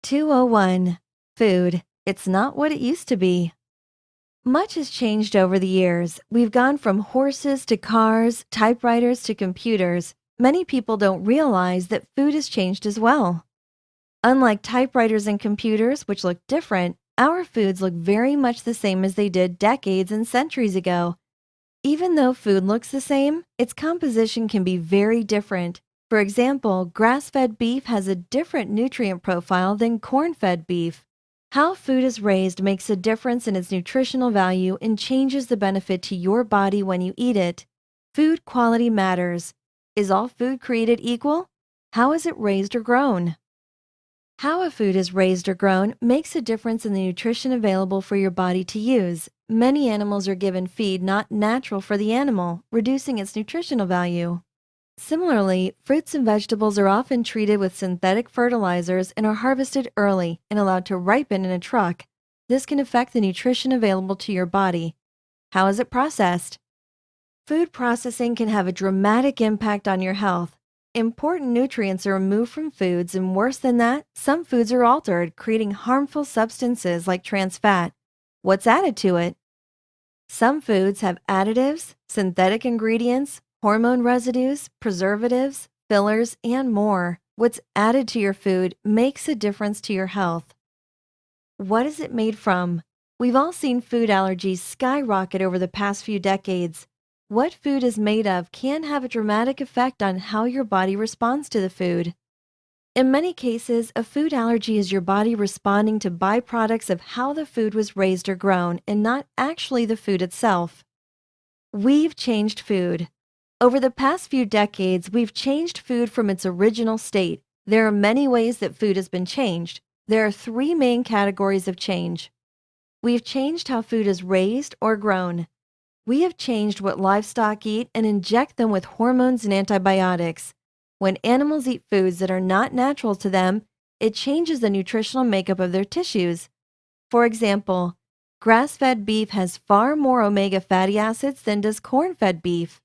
201. Food. It's not what it used to be. Much has changed over the years. We've gone from horses to cars, typewriters to computers. Many people don't realize that food has changed as well. Unlike typewriters and computers, which look different, our foods look very much the same as they did decades and centuries ago. Even though food looks the same, its composition can be very different. For example, grass-fed beef has a different nutrient profile than corn-fed beef. How food is raised makes a difference in its nutritional value and changes the benefit to your body when you eat it. Food quality matters. Is all food created equal? How is it raised or grown? How a food is raised or grown makes a difference in the nutrition available for your body to use. Many animals are given feed not natural for the animal, reducing its nutritional value. Similarly, fruits and vegetables are often treated with synthetic fertilizers and are harvested early and allowed to ripen in a truck. This can affect the nutrition available to your body. How is it processed? Food processing can have a dramatic impact on your health. Important nutrients are removed from foods, and worse than that, some foods are altered, creating harmful substances like trans fat. What's added to it? Some foods have additives, synthetic ingredients, hormone residues, preservatives, fillers, and more. What's added to your food makes a difference to your health. What is it made from? We've all seen food allergies skyrocket over the past few decades. What food is made of can have a dramatic effect on how your body responds to the food. In many cases, a food allergy is your body responding to byproducts of how the food was raised or grown and not actually the food itself. We've changed food. Over the past few decades, we've changed food from its original state. There are many ways that food has been changed. There are three main categories of change. We've changed how food is raised or grown. We have changed what livestock eat and inject them with hormones and antibiotics. When animals eat foods that are not natural to them, it changes the nutritional makeup of their tissues. For example, grass-fed beef has far more omega fatty acids than does corn-fed beef.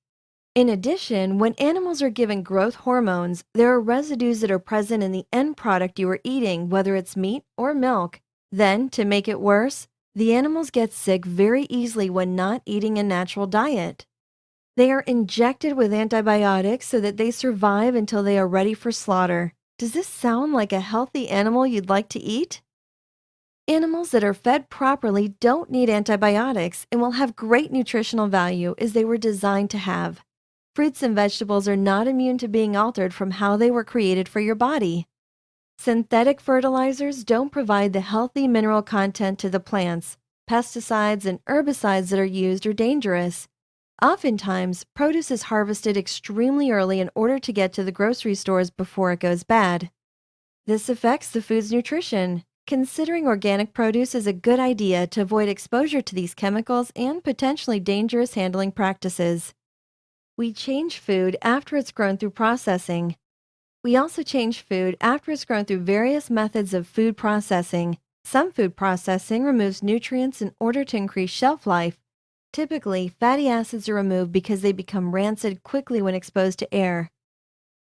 In addition, when animals are given growth hormones, there are residues that are present in the end product you are eating, whether it's meat or milk. Then, to make it worse, the animals get sick very easily when not eating a natural diet. They are injected with antibiotics so that they survive until they are ready for slaughter. Does this sound like a healthy animal you'd like to eat? Animals that are fed properly don't need antibiotics and will have great nutritional value as they were designed to have. Fruits and vegetables are not immune to being altered from how they were created for your body. Synthetic fertilizers don't provide the healthy mineral content to the plants. Pesticides and herbicides that are used are dangerous. Oftentimes, produce is harvested extremely early in order to get to the grocery stores before it goes bad. This affects the food's nutrition. Considering organic produce is a good idea to avoid exposure to these chemicals and potentially dangerous handling practices. We change food after it's grown through processing. We also change food after it's grown through various methods of food processing. Some food processing removes nutrients in order to increase shelf life. Typically, fatty acids are removed because they become rancid quickly when exposed to air.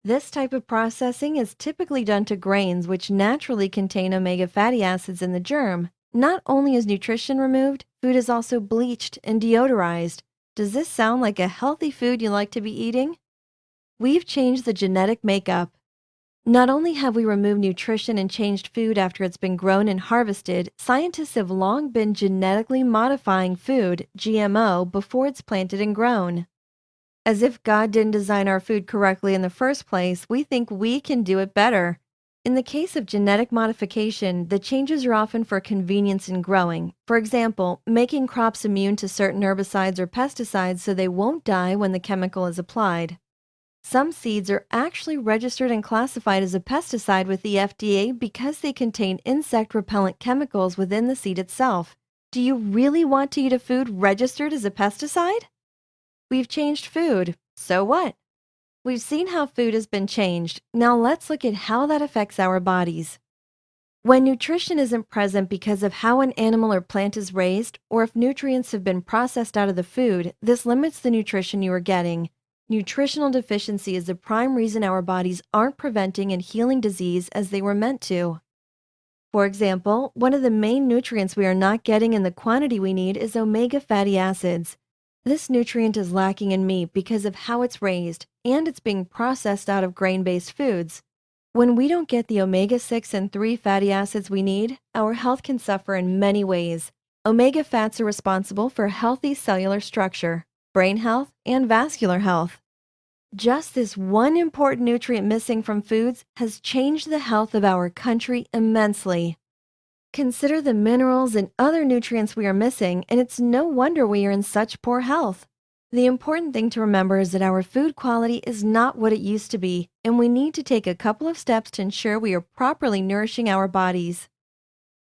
This type of processing is typically done to grains, which naturally contain omega fatty acids in the germ. Not only is nutrition removed, food is also bleached and deodorized. Does this sound like a healthy food you like to be eating? We've changed the genetic makeup. Not only have we removed nutrition and changed food after it's been grown and harvested, scientists have long been genetically modifying food, GMO, before it's planted and grown. As if God didn't design our food correctly in the first place, we think we can do it better. In the case of genetic modification, the changes are often for convenience in growing. For example, making crops immune to certain herbicides or pesticides so they won't die when the chemical is applied. Some seeds are actually registered and classified as a pesticide with the FDA because they contain insect repellent chemicals within the seed itself. Do you really want to eat a food registered as a pesticide? We've changed food. So what? We've seen how food has been changed. Now let's look at how that affects our bodies. When nutrition isn't present because of how an animal or plant is raised, or if nutrients have been processed out of the food, this limits the nutrition you are getting. Nutritional deficiency is the prime reason our bodies aren't preventing and healing disease as they were meant to. For example, one of the main nutrients we are not getting in the quantity we need is omega fatty acids. This nutrient is lacking in meat because of how it's raised, and it's being processed out of grain-based foods. When we don't get the omega-6 and 3 fatty acids we need, our health can suffer in many ways. Omega fats are responsible for healthy cellular structure, brain health, and vascular health. Just this one important nutrient missing from foods has changed the health of our country immensely. Consider the minerals and other nutrients we are missing, and it's no wonder we are in such poor health. The important thing to remember is that our food quality is not what it used to be, and we need to take a couple of steps to ensure we are properly nourishing our bodies.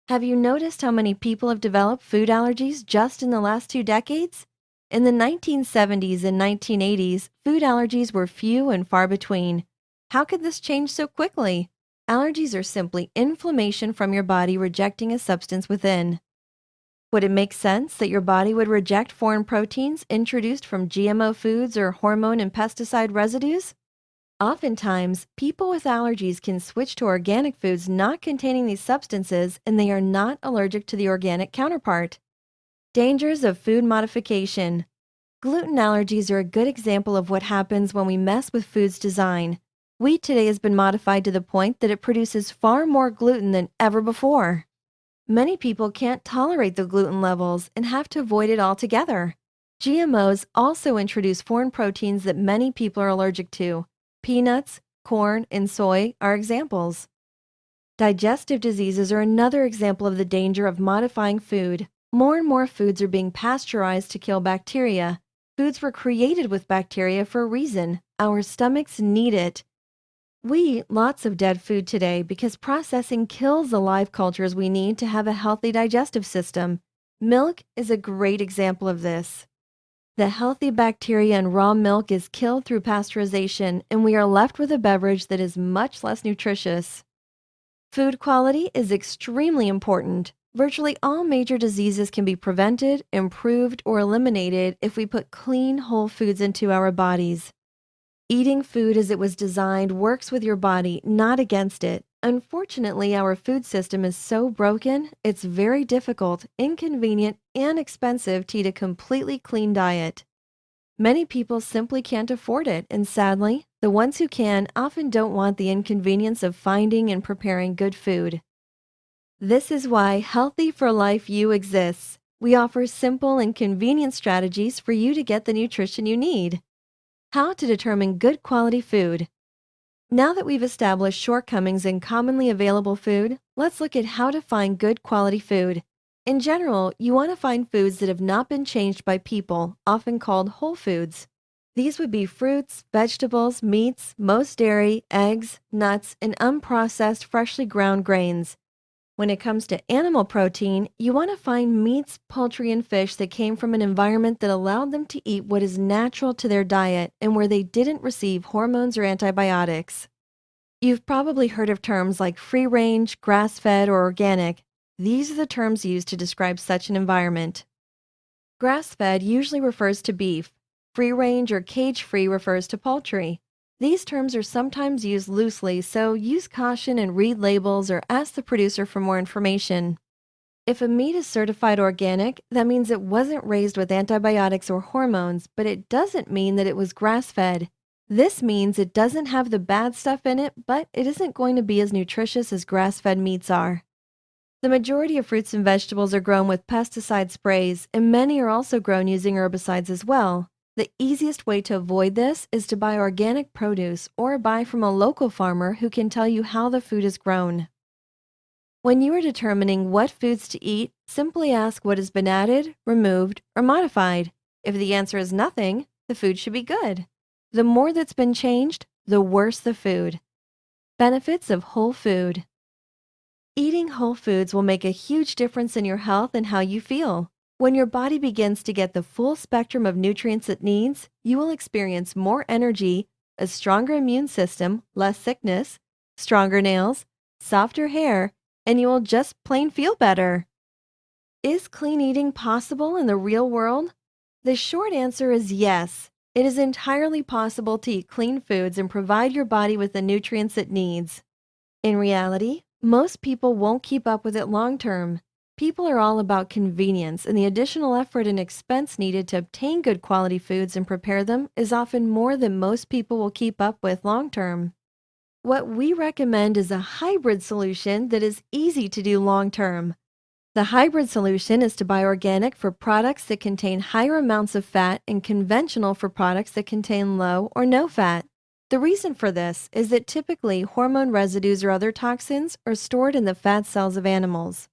Have you noticed how many people have developed food allergies just in the last 2 decades? In the 1970s and 1980s, food allergies were few and far between. How could this change so quickly? Allergies are simply inflammation from your body rejecting a substance within. Would it make sense that your body would reject foreign proteins introduced from GMO foods or hormone and pesticide residues? Oftentimes, people with allergies can switch to organic foods not containing these substances, and they are not allergic to the organic counterpart. Dangers of food modification. Gluten allergies are a good example of what happens when we mess with food's design. Wheat today has been modified to the point that it produces far more gluten than ever before. Many people can't tolerate the gluten levels and have to avoid it altogether. GMOs also introduce foreign proteins that many people are allergic to. Peanuts, corn, and soy are examples. Digestive diseases are another example of the danger of modifying food. More and more foods are being pasteurized to kill bacteria. Foods were created with bacteria for a reason. Our stomachs need it. We eat lots of dead food today because processing kills the live cultures we need to have a healthy digestive system. Milk is a great example of this. The healthy bacteria in raw milk is killed through pasteurization, and we are left with a beverage that is much less nutritious. Food quality is extremely important. Virtually all major diseases can be prevented, improved, or eliminated if we put clean, whole foods into our bodies. Eating food as it was designed works with your body, not against it. Unfortunately, our food system is so broken, it's very difficult, inconvenient, and expensive to eat a completely clean diet. Many people simply can't afford it, and sadly, the ones who can often don't want the inconvenience of finding and preparing good food. This is why Healthy for Life U exists. We offer simple and convenient strategies for you to get the nutrition you need. How to determine good quality food. Now that we've established shortcomings in commonly available food, let's look at how to find good quality food. In general, you want to find foods that have not been changed by people, often called whole foods. These would be fruits, vegetables, meats, most dairy, eggs, nuts, and unprocessed freshly ground grains. When it comes to animal protein, you want to find meats, poultry, and fish that came from an environment that allowed them to eat what is natural to their diet and where they didn't receive hormones or antibiotics. You've probably heard of terms like free range, grass fed, or organic. These are the terms used to describe such an environment. Grass fed usually refers to beef. Free range or cage free refers to poultry. These terms are sometimes used loosely, so use caution and read labels or ask the producer for more information. If a meat is certified organic, that means it wasn't raised with antibiotics or hormones, but it doesn't mean that it was grass-fed. This means it doesn't have the bad stuff in it, but it isn't going to be as nutritious as grass-fed meats are. The majority of fruits and vegetables are grown with pesticide sprays, and many are also grown using herbicides as well. The easiest way to avoid this is to buy organic produce or buy from a local farmer who can tell you how the food is grown. When you are determining what foods to eat, simply ask what has been added, removed, or modified. If the answer is nothing, the food should be good. The more that's been changed, the worse the food. Benefits of whole food. Eating whole foods will make a huge difference in your health and how you feel. When your body begins to get the full spectrum of nutrients it needs, you will experience more energy, a stronger immune system, less sickness, stronger nails, softer hair, and you will just plain feel better. Is clean eating possible in the real world? The short answer is yes. It is entirely possible to eat clean foods and provide your body with the nutrients it needs. In reality, Most people won't keep up with it long term. People are all about convenience, and the additional effort and expense needed to obtain good quality foods and prepare them is often more than most people will keep up with long term. What we recommend is a hybrid solution that is easy to do long term. The hybrid solution is to buy organic for products that contain higher amounts of fat and conventional for products that contain low or no fat. The reason for this is that typically hormone residues or other toxins are stored in the fat cells of animals.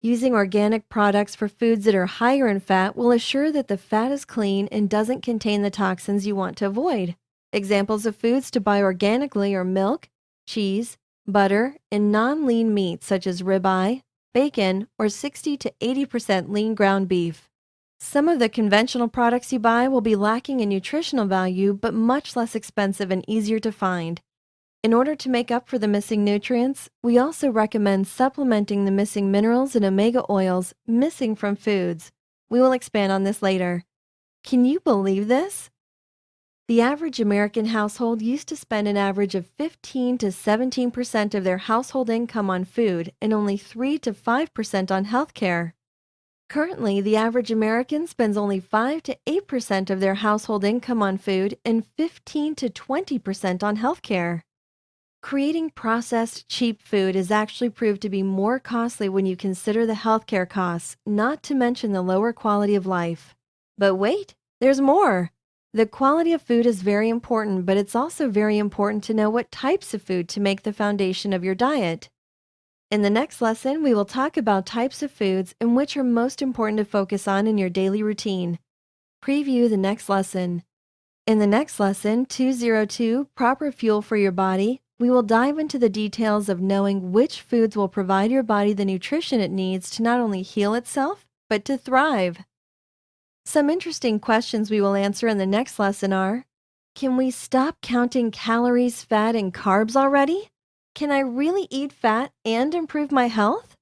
Using organic products for foods that are higher in fat will assure that the fat is clean and doesn't contain the toxins you want to avoid. Examples of foods to buy organically are milk, cheese, butter, and non-lean meats such as ribeye, bacon, or 60 to 80% lean ground beef. Some of the conventional products you buy will be lacking in nutritional value but much less expensive and easier to find. In order to make up for the missing nutrients, we also recommend supplementing the missing minerals and omega oils missing from foods. We will expand on this later. Can you believe this? The average American household used to spend an average of 15 to 17% of their household income on food and only 3 to 5% on healthcare. Currently, the average American spends only 5 to 8% of their household income on food and 15 to 20% on healthcare. Creating processed, cheap food is actually proved to be more costly when you consider the healthcare costs, not to mention the lower quality of life. But wait, there's more. The quality of food is very important, but it's also very important to know what types of food to make the foundation of your diet. In the next lesson, we will talk about types of foods and which are most important to focus on in your daily routine. Preview the next lesson. In the next lesson, 202, Proper Fuel for Your Body, we will dive into the details of knowing which foods will provide your body the nutrition it needs to not only heal itself, but to thrive. Some interesting questions we will answer in the next lesson are: can we stop counting calories, fat, and carbs already? Can I really eat fat and improve my health?